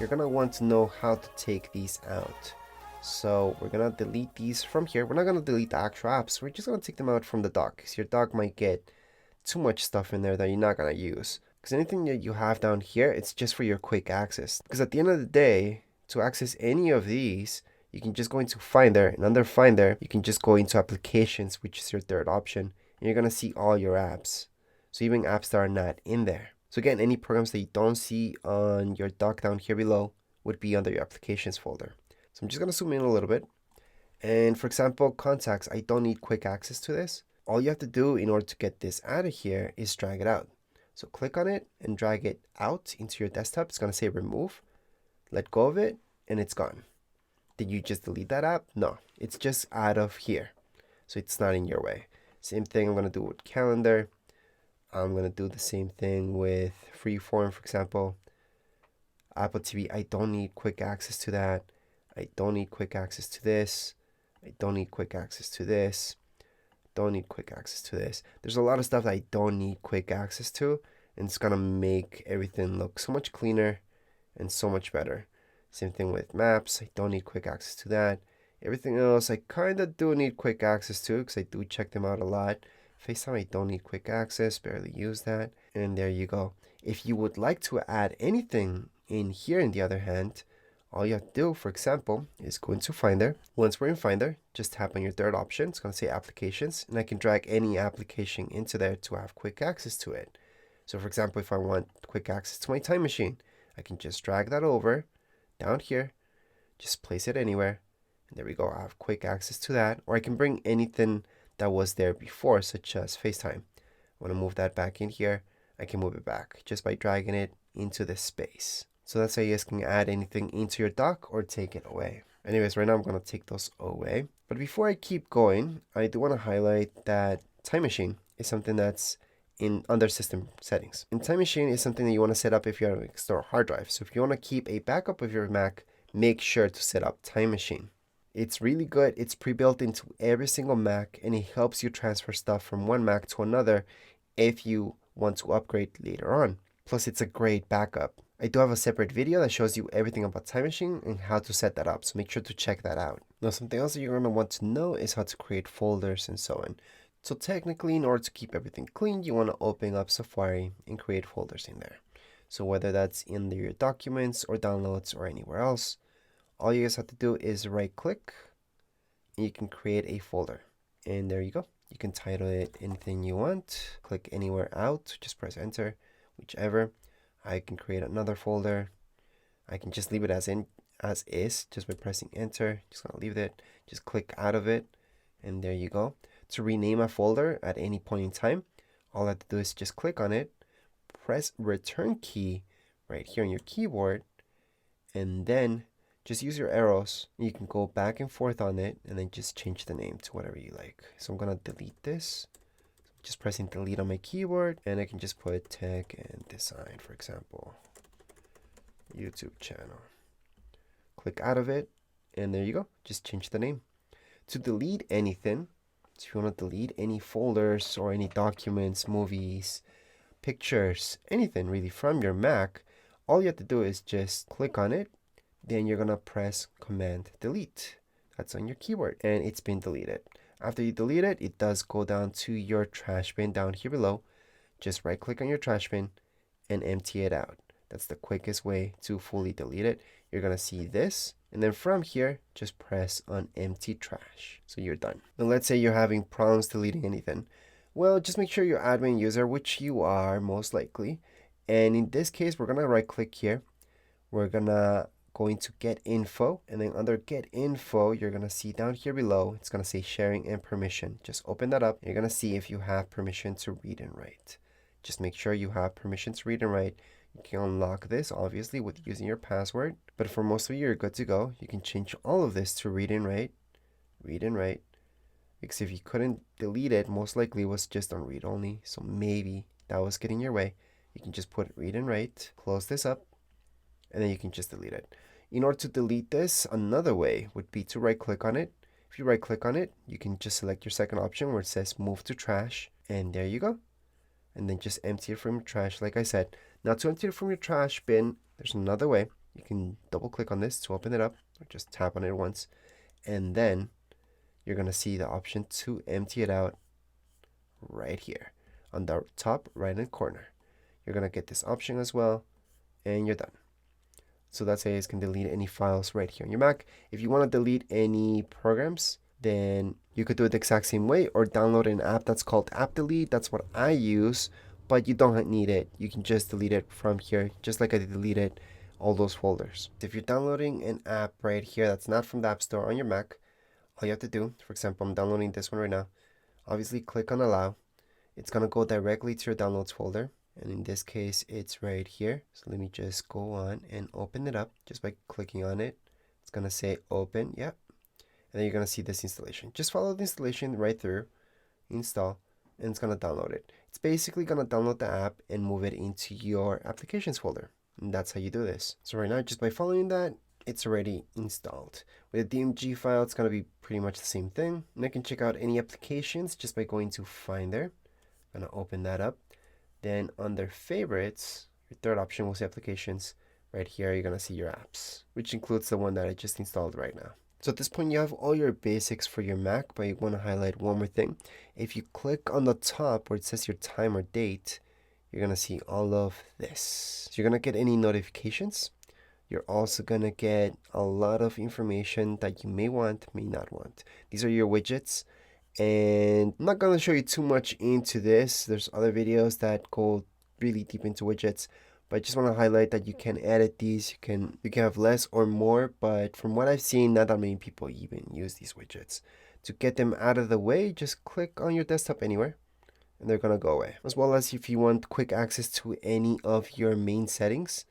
you're gonna want to know how to take these out. So we're gonna delete these from here. We're not gonna delete the actual apps. We're just gonna take them out from the dock, because your dock might get too much stuff in there that you're not gonna use. Because anything that you have down here, it's just for your quick access. Because at the end of the day, to access any of these, you can just go into Finder, and under Finder, you can just go into Applications, which is your third option, and you're gonna see all your apps. So even apps that are not in there. So again, any programs that you don't see on your dock down here below would be under your Applications folder. So I'm just gonna zoom in a little bit. And for example, contacts, I don't need quick access to this. All you have to do in order to get this out of here is drag it out. So click on it and drag it out into your desktop. It's gonna say remove. Let go of it and it's gone. Did you just delete that app? No, it's just out of here. So it's not in your way. Same thing I'm gonna do with calendar. I'm gonna do the same thing with Freeform, for example. Apple TV, I don't need quick access to that. I don't need quick access to this. I don't need quick access to this. Don't need quick access to this. There's a lot of stuff that I don't need quick access to, and it's gonna make everything look so much cleaner and so much better. Same thing with maps. I don't need quick access to that. Everything else I kind of do need quick access to, because I do check them out a lot. FaceTime, I don't need quick access, barely use that. And there you go. If you would like to add anything in here, on the other hand, all you have to do, for example, is go into Finder. Once we're in Finder, just tap on your third option. It's going to say Applications, and I can drag any application into there to have quick access to it. So for example, if I want quick access to my time machine, I can just drag that over down here, just place it anywhere, and there we go. I have quick access to that. Or I can bring anything that was there before, such as FaceTime. I want to move that back in here. I can move it back just by dragging it into this space. So that's how you guys can add anything into your dock or take it away. Anyways, right now I'm going to take those away. But before I keep going, I do want to highlight that Time Machine is something that's in under system settings. And Time Machine is something that you want to set up if you have an external hard drive. So if you want to keep a backup of your Mac, make sure to set up Time Machine. It's really good. It's pre-built into every single Mac, and it helps you transfer stuff from one Mac to another if you want to upgrade later on. Plus, it's a great backup. I do have a separate video that shows you everything about Time Machine and how to set that up, so make sure to check that out. Now, something else that you're going to want to know is how to create folders and so on. So technically, in order to keep everything clean, you want to open up Safari and create folders in there. So whether that's in your documents or downloads or anywhere else, all you guys have to do is right click and you can create a folder. And there you go. You can title it anything you want. Click anywhere out, just press enter, whichever. I can create another folder. I can just leave it as is, just by pressing enter. Just gonna leave it. Just click out of it, and there you go. To rename a folder at any point in time, all I have to do is just click on it, press return key right here on your keyboard, and then just use your arrows. You can go back and forth on it, and then just change the name to whatever you like. So I'm gonna delete this. Just pressing delete on my keyboard, and I can just put tech and design, for example, YouTube channel. Click out of it, and there you go. Just change the name. To delete anything, so if you want to delete any folders or any documents, movies, pictures, anything really from your Mac, all you have to do is just click on it. Then you're gonna press Command Delete. That's on your keyboard, and it's been deleted. After you delete it, it does go down to your trash bin down here below. Just right click on your trash bin and empty it out. That's the quickest way to fully delete it. You're gonna see this, and then from here, just press on empty trash. So you're done. Now let's say you're having problems deleting anything. Well, just make sure you're admin user, which you are most likely. And in this case, we're gonna right click here. We're gonna go into get info, and then under get info, you're gonna see down here below, it's gonna say sharing and permission. Just open that up. You're gonna see if you have permission to read and write. Just make sure you have permission to read and write. You can unlock this obviously with using your password, but for most of you, you're good to go. You can change all of this to read and write, because if you couldn't delete it, most likely it was just on read only. So maybe that was getting your way. You can just put read and write, close this up, and then you can just delete it. In order to delete this, another way would be to right click on it. If you right click on it, you can just select your second option where it says move to trash, and there you go. And then just empty it from your trash. Like I said, now to empty it from your trash bin, there's another way. You can double click on this to open it up, or just tap on it once, and then you're going to see the option to empty it out right here on the top right hand corner. You're going to get this option as well, and you're done. So that's how you guys can delete any files right here on your Mac. If you want to delete any programs, then you could do it the exact same way, or download an app that's called App Delete. That's what I use, but you don't need it. You can just delete it from here, just like I deleted all those folders. If you're downloading an app right here that's not from the App Store on your Mac, all you have to do, for example, I'm downloading this one right now. Obviously, click on Allow. It's going to go directly to your downloads folder. And in this case, it's right here. So let me just go on and open it up just by clicking on it. It's going to say open. Yep. And then you're going to see this installation. Just follow the installation right through, install, and it's going to download it. It's basically going to download the app and move it into your applications folder. And that's how you do this. So right now, just by following that, it's already installed. With a DMG file, it's going to be pretty much the same thing. And I can check out any applications just by going to Finder. I'm going to open that up. Then under favorites, your third option will say applications. Right here, you're going to see your apps, which includes the one that I just installed right now. So at this point, you have all your basics for your Mac, but you want to highlight one more thing. If you click on the top where it says your time or date, you're going to see all of this. So you're going to get any notifications. You're also going to get a lot of information that you may want, may not want. These are your widgets. And I'm not going to show you too much into this. There's other videos that go really deep into widgets, but I just want to highlight that you can edit these. You can have less or more, but from what I've seen, not that many people even use these widgets. To get them out of the way, just click on your desktop anywhere and they're going to go away. As well as if you want quick access to any of your main settings,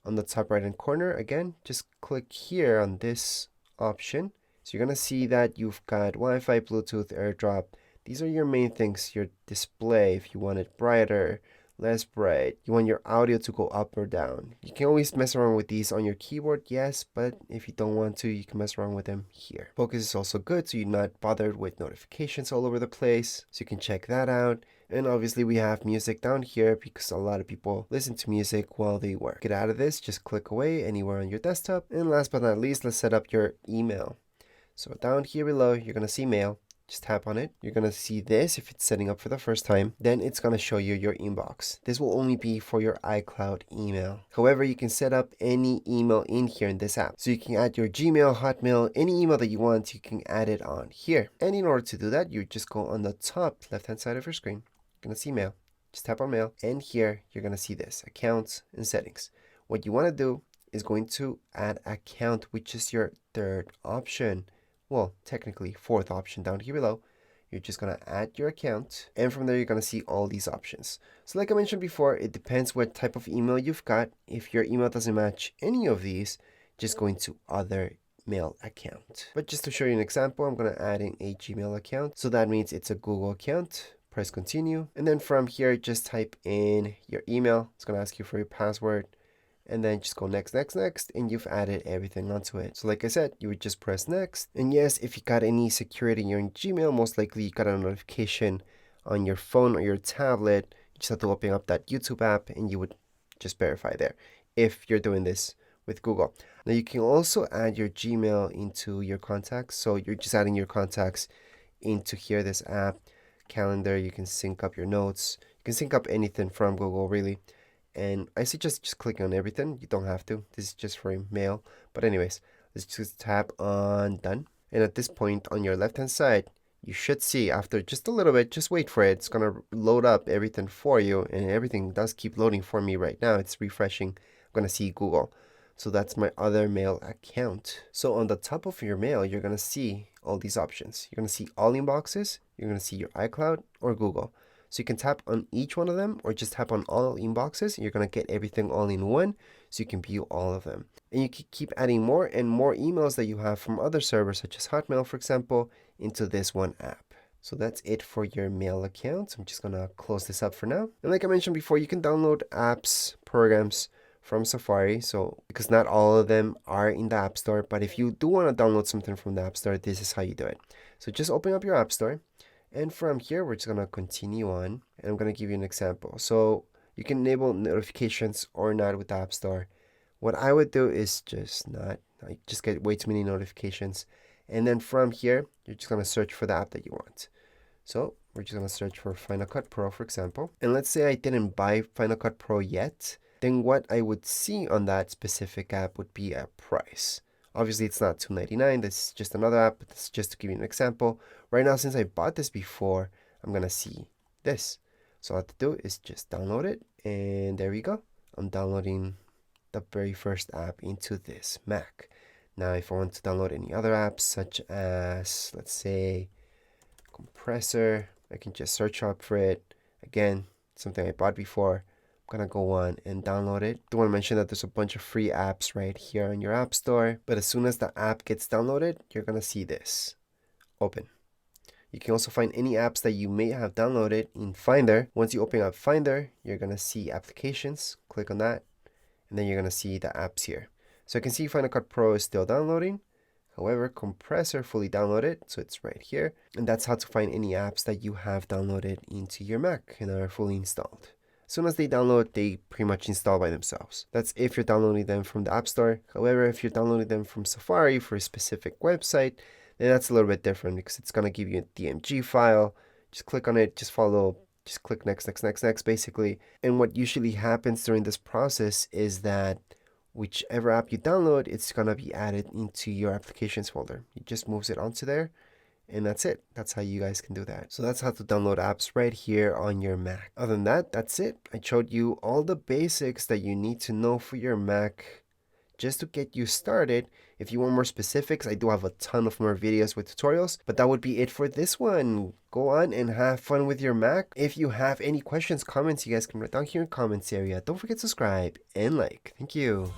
on the top right hand corner, again, just click here on this option. So you're going to see that you've got Wi-Fi, Bluetooth, AirDrop. These are your main things. Your display, if you want it brighter, less bright. You want your audio to go up or down. You can always mess around with these on your keyboard, yes, but if you don't want to, you can mess around with them here. Focus is also good, so you're not bothered with notifications all over the place. So you can check that out. And obviously we have music down here because a lot of people listen to music while they work. Get out of this, just click away anywhere on your desktop. And last but not least, let's set up your email. So down here below, you're going to see mail. Just tap on it. You're going to see this if it's setting up for the first time. Then it's going to show you your inbox. This will only be for your iCloud email. However, you can set up any email in here in this app. So you can add your Gmail, Hotmail, any email that you want, you can add it on here. And in order to do that, you just go on the top left-hand side of your screen. You're going to see mail. Just tap on mail. And here, you're going to see this, accounts and settings. What you want to do is going to add account, which is your third option. Well, technically fourth option down here below. You're just going to add your account, and from there you're going to see all these options. So like I mentioned before, it depends what type of email you've got. If your email doesn't match any of these, just go into other mail account. But just to show you an example, I'm going to add in a Gmail account. So that means it's a Google account. Press continue, and then from here just type in your email. It's going to ask you for your password. And then just go next, next, next, and you've added everything onto it. So like I said, you would just press next. And yes, if you got any security in your Gmail, most likely you got a notification on your phone or your tablet. You just have to open up that YouTube app and you would just verify there if you're doing this with Google. Now you can also add your Gmail into your contacts. So you're just adding your contacts into here, this app, calendar. You can sync up your notes. You can sync up anything from Google, really. And I suggest just clicking on everything. You don't have to. This is just for mail. But anyways, let's just tap on done. And at this point on your left hand side, you should see after just a little bit, just wait for it. It's going to load up everything for you. And everything does keep loading for me right now. It's refreshing. I'm going to see Google. So that's my other mail account. So on the top of your mail, you're going to see all these options. You're going to see all inboxes. You're going to see your iCloud or Google. So you can tap on each one of them or just tap on all inboxes. You're going to get everything all in one so you can view all of them. And you can keep adding more and more emails that you have from other servers such as Hotmail, for example, into this one app. So that's it for your mail account. I'm just going to close this up for now. And like I mentioned before, you can download apps, programs from Safari. So because not all of them are in the App Store, but if you do want to download something from the App Store, this is how you do it. So just open up your App Store. And from here, we're just going to continue on. And I'm going to give you an example. So you can enable notifications or not with the App Store. What I would do is just not, I just get way too many notifications. And then from here, you're just going to search for the app that you want. So we're just going to search for Final Cut Pro, for example. And let's say I didn't buy Final Cut Pro yet. Then what I would see on that specific app would be a price. Obviously, it's not $2.99. This is just another app, but this is just to give you an example. Right now, since I bought this before, I'm going to see this. So all I have to do is just download it. And there we go. I'm downloading the very first app into this Mac. Now, if I want to download any other apps, such as, let's say, compressor, I can just search up for it. Again, something I bought before. I'm gonna go on and download it. Do want to mention that there's a bunch of free apps right here in your app store, but as soon as the app gets downloaded, you're gonna see this open. You can also find any apps that you may have downloaded in Finder. Once you open up Finder, you're gonna see applications. Click on that, and then you're gonna see the apps here. So I can see Final Cut Pro is still downloading. However, compressor fully downloaded, so it's right here. And that's how to find any apps that you have downloaded into your Mac and are fully installed. As soon as they download, they pretty much install by themselves. That's if you're downloading them from the App Store. However, if you're downloading them from Safari for a specific website, then that's a little bit different because it's going to give you a DMG file. Just click on it, just follow, just click next, next, next, next, basically. And what usually happens during this process is that whichever app you download, it's going to be added into your applications folder. It just moves it onto there, and that's it. That's how you guys can do that. So that's how to download apps right here on your Mac. Other than that, that's it. I showed you all the basics that you need to know for your Mac just to get you started. If you want more specifics, I do have a ton of more videos with tutorials, but that would be it for this one. Go on and have fun with your Mac. If you have any questions, comments, you guys can write down here in the comments area. Don't forget to subscribe and like. Thank you.